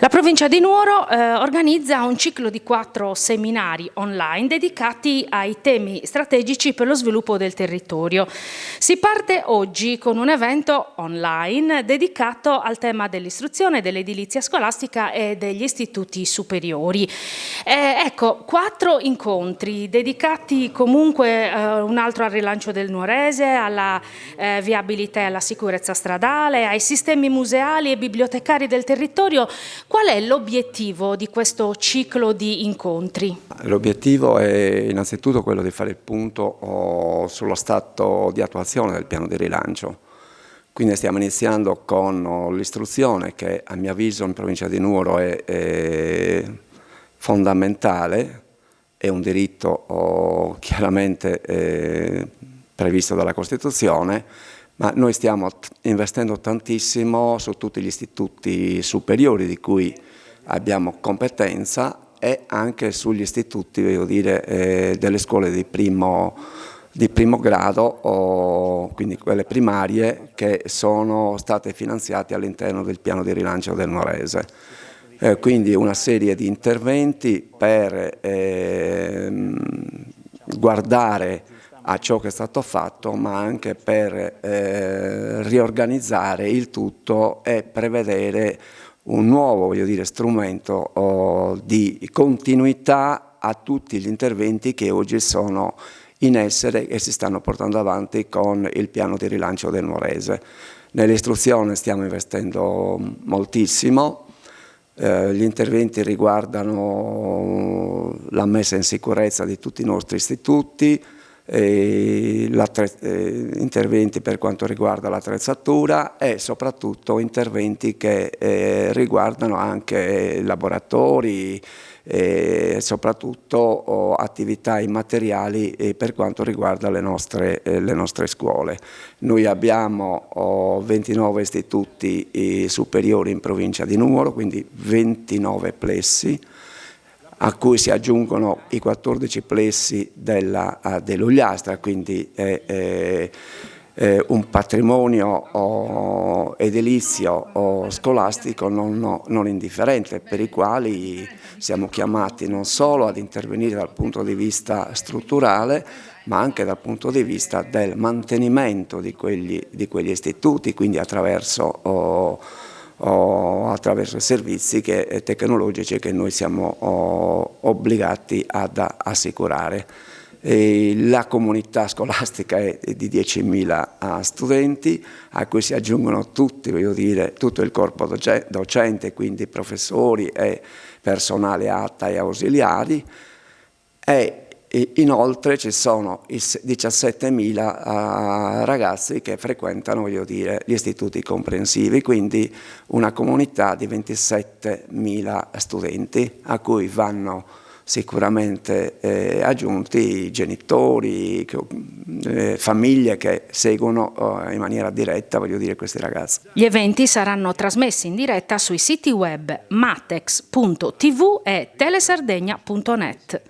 La provincia di Nuoro organizza un ciclo di 4 seminari online dedicati ai temi strategici per lo sviluppo del territorio. Si parte oggi con un evento online dedicato al tema dell'istruzione, dell'edilizia scolastica e degli istituti superiori. Ecco, 4 incontri dedicati comunque un altro al rilancio del nuorese, alla viabilità e alla sicurezza stradale, ai sistemi museali e bibliotecari del territorio. Qual è l'obiettivo di questo ciclo di incontri? L'obiettivo è innanzitutto quello di fare il punto sullo stato di attuazione del piano di rilancio. Quindi stiamo iniziando con l'istruzione che a mio avviso in provincia di Nuoro è fondamentale, è un diritto chiaramente previsto dalla Costituzione, ma noi stiamo investendo tantissimo su tutti gli istituti superiori di cui abbiamo competenza e anche sugli istituti, voglio dire, delle scuole di primo grado, quindi quelle primarie che sono state finanziate all'interno del piano di rilancio del Nuorese. Quindi una serie di interventi per guardare a ciò che è stato fatto, ma anche per riorganizzare il tutto e prevedere un nuovo, voglio dire, strumento di continuità a tutti gli interventi che oggi sono in essere e si stanno portando avanti con il piano di rilancio del Nuorese. Nell'istruzione stiamo investendo moltissimo. Gli interventi riguardano la messa in sicurezza di tutti i nostri istituti, interventi per quanto riguarda l'attrezzatura e soprattutto interventi che riguardano anche laboratori e soprattutto attività immateriali per quanto riguarda le nostre scuole. Noi abbiamo 29 istituti superiori in provincia di Nuoro, quindi 29 plessi, a cui si aggiungono i 14 plessi dell'Ugliastra, quindi un patrimonio edilizio scolastico non indifferente, per i quali siamo chiamati non solo ad intervenire dal punto di vista strutturale, ma anche dal punto di vista del mantenimento di quegli istituti, quindi attraverso i servizi tecnologici che noi siamo obbligati ad assicurare. La comunità scolastica è di 10.000 studenti, a cui si aggiungono tutti, voglio dire, tutto il corpo docente, quindi professori e personale ATA e ausiliari, e inoltre ci sono 17.000 ragazzi che frequentano, voglio dire, gli istituti comprensivi, quindi una comunità di 27.000 studenti a cui vanno sicuramente aggiunti genitori, famiglie che seguono in maniera diretta, voglio dire, questi ragazzi. Gli eventi saranno trasmessi in diretta sui siti web matex.tv e telesardegna.net.